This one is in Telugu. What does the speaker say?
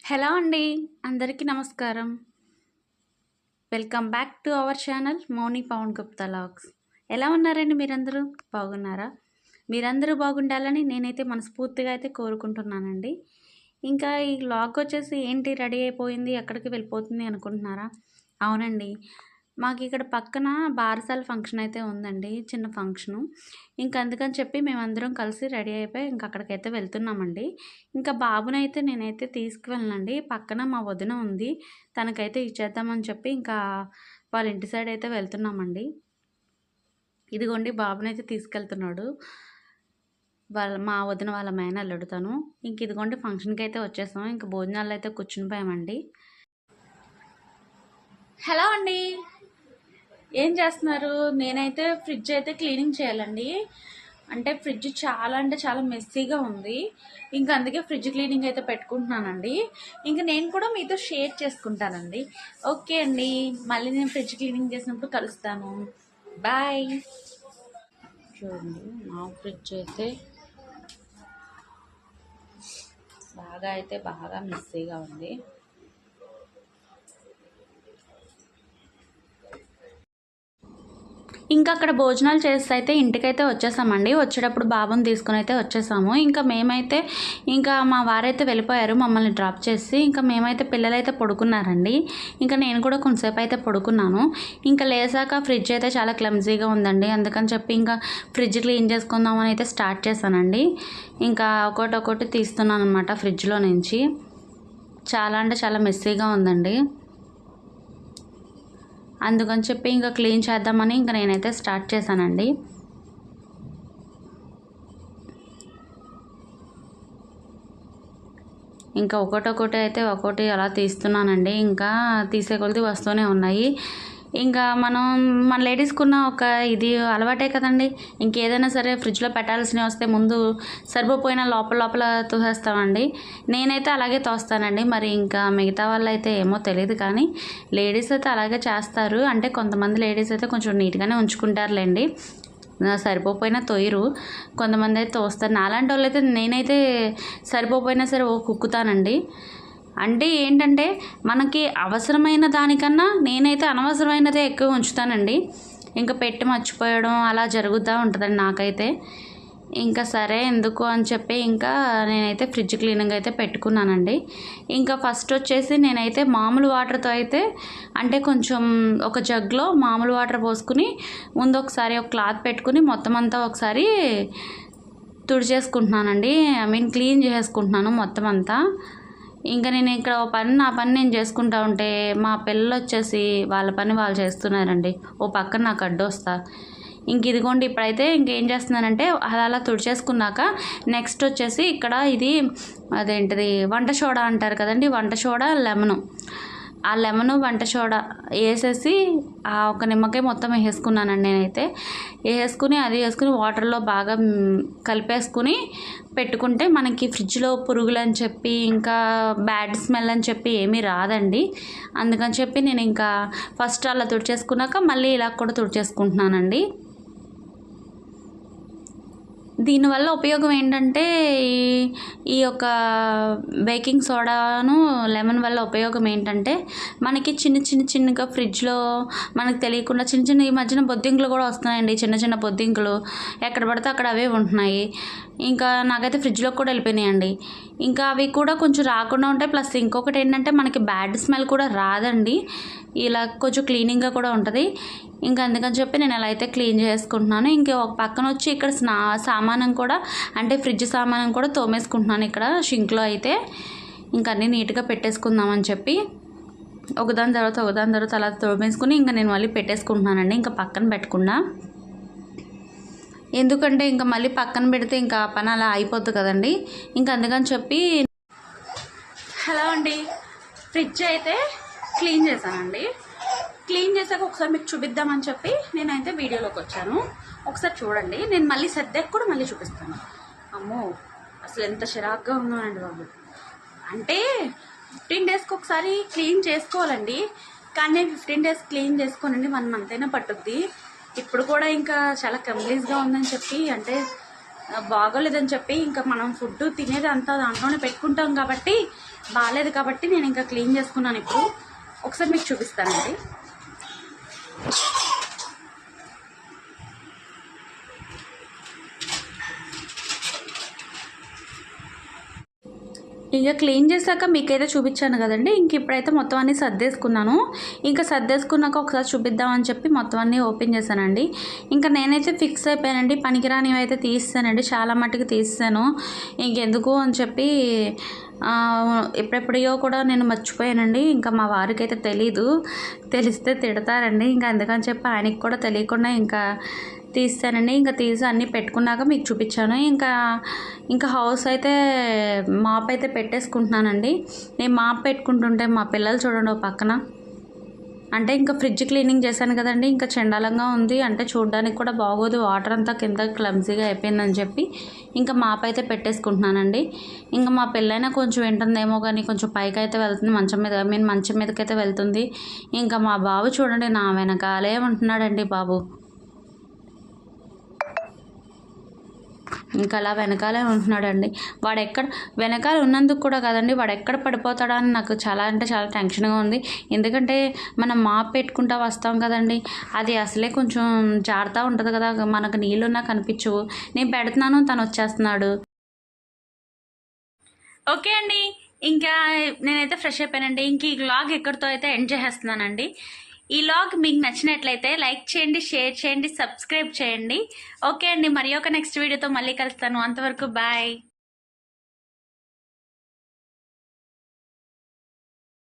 హలో అండి, అందరికీ నమస్కారం. Welcome back to our channel Mouni Pavan Gupta logs. ఎలా ఉన్నారండి మీరందరూ? బాగున్నారా? మీరందరూ బాగుండాలని నేనైతే మనస్ఫూర్తిగా అయితే కోరుకుంటున్నానండి. ఇంకా ఈ లాగ్ వచ్చేసి ఏంటి రెడీ అయిపోయింది ఎక్కడికి వెళ్ళిపోతుంది అనుకుంటున్నారా? అవునండి, మాకు ఇక్కడ పక్కన బారసాల ఫంక్షన్ అయితే ఉందండి, చిన్న ఫంక్షను. ఇంకా అందుకని చెప్పి మేమందరం కలిసి రెడీ అయిపోయి ఇంక అక్కడికైతే వెళ్తున్నామండి. ఇంకా బాబునైతే నేనైతే తీసుకువెళ్ళనండి, పక్కన మా వదిన ఉంది, తనకైతే ఇచ్చేద్దామని చెప్పి ఇంకా వాళ్ళ ఇంటి సైడ్ అయితే వెళ్తున్నామండి. ఇదిగోండి బాబునైతే తీసుకెళ్తున్నాడు మా వదిన వాళ్ళ మేనల్లుడు తను. ఇంక ఇదిగోండి ఫంక్షన్కి అయితే వచ్చేసాం, ఇంక భోజనాలు అయితే కూర్చుని పోయామండి. హలో అండి, ఏం చేస్తున్నారు? నేనైతే ఫ్రిడ్జ్ అయితే క్లీనింగ్ చేయాలండి. అంటే ఫ్రిడ్జ్ చాలా మెస్సీగా ఉంది, ఇంకా అందుకే ఫ్రిడ్జ్ క్లీనింగ్ అయితే పెట్టుకుంటున్నానండి. ఇంకా నేను కూడా మీతో షేర్ చేసుకుంటానండి. ఓకే అండి, మళ్ళీ నేను ఫ్రిడ్జ్ క్లీనింగ్ చేసినప్పుడు కలుస్తాను. బాయ్. చూడండి, మా ఫ్రిడ్జ్ అయితే బాగా మెస్సీగా ఉంది. ఇంకా అక్కడ భోజనాలు చేసి అయితే ఇంటికైతే వచ్చేసామండి. వచ్చేటప్పుడు బాబుని తీసుకుని అయితే వచ్చేసాము. ఇంకా మేమైతే ఇంకా మా వారైతే వెళ్ళిపోయారు మమ్మల్ని డ్రాప్ చేసి. ఇంకా మేమైతే పిల్లలైతే పడుకున్నారండి. ఇంకా నేను కూడా కొంతసేపు అయితే పడుకున్నాను. ఇంకా లేసాక ఫ్రిడ్జ్ అయితే చాలా క్లమ్జీగా ఉందండి, అందుకని చెప్పి ఇంకా ఫ్రిడ్జ్ క్లీన్ చేసుకుందామని అయితే స్టార్ట్ చేశానండి. ఇంకా ఒకటి తీస్తున్నాను అనమాట ఫ్రిడ్జ్లో నుంచి. చాలా మెస్సీగా ఉందండి, అందుకని చెప్పి ఇంకా క్లీన్ చేద్దామని ఇంకా నేనైతే స్టార్ట్ చేశానండి. ఇంకా ఒకటి అలా తీస్తున్నానండి. ఇంకా తీసే కొలది వస్తూనే ఉన్నాయి. ఇంకా మన లేడీస్కున్న ఒక ఇది అలవాటే కదండి, ఇంకేదైనా సరే ఫ్రిడ్జ్లో పెట్టాల్సినవి వస్తే ముందు సరిపోయిన లోపల తోసేస్తామండి. నేనైతే అలాగే తోస్తానండి. మరి ఇంకా మిగతా వాళ్ళు అయితే ఏమో తెలియదు, కానీ లేడీస్ అయితే అలాగే చేస్తారు. అంటే కొంతమంది లేడీస్ అయితే కొంచెం నీట్గానే ఉంచుకుంటారులేండి, సరిపోయినా తోయరు. కొంతమంది అయితే తోస్తారు. నాలాంటి వాళ్ళు అయితే నేనైతే సరిపోయినా సరే కుక్కుతానండి. అంటే ఏంటంటే మనకి అవసరమైన దానికన్నా నేనైతే అనవసరమైనదే ఎక్కువ ఉంచుతానండి. ఇంకా పెట్టి మర్చిపోయడం అలా జరుగుతూ ఉంటుందండి నాకైతే. ఇంకా సరే ఎందుకు అని చెప్పి ఇంకా నేనైతే ఫ్రిడ్జ్ క్లీనింగ్ అయితే పెట్టుకున్నానండి. ఇంకా ఫస్ట్ వచ్చేసి నేనైతే మామూలు వాటర్తో అయితే అంటే కొంచెం ఒక జగ్లో మామూలు వాటర్ పోసుకుని ముందు ఒకసారి ఒక క్లాత్ పెట్టుకుని మొత్తం అంతా ఒకసారి తుడిచేసుకుంటున్నానండి. క్లీన్ చేసుకుంటున్నాను మొత్తం అంతా. ఇంకా నేను ఇక్కడ నా పని నేను చేసుకుంటా ఉంటే మా పిల్లలు వచ్చేసి వాళ్ళ పని వాళ్ళు చేస్తున్నారండి. పక్కన నాకు అడ్డొస్తా. ఇంక ఇదిగోండి ఇప్పుడైతే ఇంకేం చేస్తున్నానంటే అలా తుడిచేసుకున్నాక నెక్స్ట్ వచ్చేసి ఇక్కడ ఇది అదేంటిది వంట సోడా అంటారు కదండి, వంట సోడా ఆ లెమను వంట సోడా వేసేసి ఒక నిమ్మకాయ మొత్తం వేసుకున్నానండి. నేనైతే వేసుకుని వాటర్లో బాగా కలిపేసుకుని పెట్టుకుంటే మనకి ఫ్రిడ్జ్లో పురుగులు అని చెప్పి ఇంకా బ్యాడ్ స్మెల్ అని చెప్పి ఏమీ రాదండి. అందుకని చెప్పి నేను ఇంకా ఫస్ట్ అలా తుడిచేసుకున్నాక మళ్ళీ ఇలా కూడా తుడిచేసుకుంటున్నానండి. దీనివల్ల ఉపయోగం ఏంటంటే ఈ యొక్క బేకింగ్ సోడాను లెమన్ వల్ల ఉపయోగం ఏంటంటే మనకి చిన్నగా ఫ్రిడ్జ్లో మనకు తెలియకుండా చిన్న ఈ మధ్యన బొద్దింకలు కూడా వస్తున్నాయండి. చిన్న బొద్దింకలు ఎక్కడ పడితే అక్కడ అవే ఉంటున్నాయి. ఇంకా నాకైతే ఫ్రిడ్జ్లో కూడా వెళ్ళిపోయినాయండి. ఇంకా అవి కూడా కొంచెం రాకుండా ఉంటాయి. ప్లస్ ఇంకొకటి ఏంటంటే మనకి బ్యాడ్ స్మెల్ కూడా రాదండి, ఇలా కొంచెం క్లీనింగ్గా కూడా ఉంటుంది. ఇంకా అందుకని చెప్పి నేను ఎలా అయితే క్లీన్ చేసుకుంటున్నాను. ఇంకా ఒక పక్కన వచ్చి ఇక్కడ సామానం కూడా అంటే ఫ్రిడ్జ్ సామానం కూడా తోమేసుకుంటున్నాను ఇక్కడ షింక్లో అయితే. ఇంకా అన్నీ నీట్గా పెట్టేసుకుందామని చెప్పి ఒకదాని తర్వాత అలా తోమేసుకుని ఇంకా నేను మళ్ళీ పెట్టేసుకుంటున్నానండి, ఇంకా పక్కన పెట్టకుండా. ఎందుకంటే ఇంకా మళ్ళీ పక్కన పెడితే ఇంకా పని అలా అయిపోద్ది కదండి, ఇంకా అందుకని చెప్పి. హలో అండి, ఫ్రిడ్జ్ అయితే క్లీన్ చేశానండి. క్లీన్ చేశాక ఒకసారి మీకు చూపిద్దామని చెప్పి నేనైతే వీడియోలోకి వచ్చాను. ఒకసారి చూడండి, నేను మళ్ళీ సర్దాక కూడా మళ్ళీ చూపిస్తాను. అమ్మో అసలు ఎంత చిరాగ్గా ఉన్నానండి బాబు. అంటే 15 డేస్కి ఒకసారి క్లీన్ చేసుకోవాలండి, కానీ 15 డేస్ క్లీన్ చేసుకోనండి 1 మంత్ అయినా పట్టుద్ది. ఇప్పుడు కూడా ఇంకా చాలా కంప్లీట్గా ఉందని చెప్పి అంటే బాగోలేదని చెప్పి ఇంకా మనం ఫుడ్ తినేది అంతా దాంట్లోనే పెట్టుకుంటాం కాబట్టి బాగాలేదు కాబట్టి నేను ఇంకా క్లీన్ చేసుకున్నాను. ఇప్పుడు ఒకసారి మీకు చూపిస్తానండి. ఇంకా క్లీన్ చేశాక మీకైతే చూపించాను కదండి. ఇంక ఇప్పుడైతే మొత్తం అన్నీ సర్దేసుకున్నాను. ఇంకా సర్దేసుకున్నాక ఒకసారి చూపిద్దామని చెప్పి మొత్తం అన్నీ ఓపెన్ చేశానండి. ఇంకా నేనైతే ఫిక్స్ అయిపోయానండి, పనికిరానివి అయితే తీసానండి, చాలా మట్టుకు తీసాను. ఇంకెందుకు అని చెప్పి ఎప్పుడెప్పుడో కూడా నేను మర్చిపోయానండి. ఇంకా మా వారికి అయితే తెలిస్తే తిడతారండి. ఇంకా అందుకని చెప్పి ఆయనకి కూడా తెలియకుండా ఇంకా తీసానండి. ఇంకా తీసి అన్నీ పెట్టుకున్నాక మీకు చూపించాను. ఇంకా హౌస్ అయితే మాప్ అయితే పెట్టేసుకుంటున్నానండి. నేను మాప్ పెట్టుకుంటుంటే మా పిల్లలు చూడండి ఓ పక్కన, అంటే ఇంకా ఫ్రిడ్జ్ క్లీనింగ్ చేశాను కదండి, ఇంకా చండాలంగా ఉంది, అంటే చూడడానికి కూడా బాగోదు, వాటర్ అంతా కింద క్లమ్జీగా అయిపోయిందని చెప్పి ఇంకా మాప్ అయితే పెట్టేసుకుంటున్నానండి. ఇంకా మా పిల్లైనా కొంచెం వింటుందేమో కానీ కొంచెం పైకి అయితే వెళ్తుంది, మంచం మీదకైతే వెళ్తుంది. ఇంకా మా బాబు చూడండి నా వెనకాలే ఉంటున్నాడండి బాబు. ఇంకా అలా వెనకాలే ఉంటున్నాడండి. వెనకాల ఉన్నందుకు కూడా కదండి, వాడు ఎక్కడ పడిపోతాడా అని నాకు చాలా అంటే చాలా టెన్షన్గా ఉంది. ఎందుకంటే మనం మాప్ పెట్టుకుంటా వస్తాం కదండి, అది అసలే కొంచెం జారుతూ ఉంటుంది కదా, మనకు నీళ్ళున్నా కనిపించవు. నేను పెడుతున్నాను, తను వచ్చేస్తున్నాడు. ఓకే అండి, ఇంకా నేనైతే ఫ్రెష్ అయిపోయానండి. ఇంక ఈ వ్లాగ్ ఎక్కడితో అయితే ఎండ్ చేసేస్తున్నానండి. ఈ వ్లాగ్ మీకు నచ్చినట్లయితే లైక్ చేయండి, షేర్ చేయండి, సబ్స్క్రైబ్ చేయండి. ఓకే అండి, మరి ఒక నెక్స్ట్ వీడియోతో మళ్ళీ కలుస్తాను. అంతవరకు బాయ్.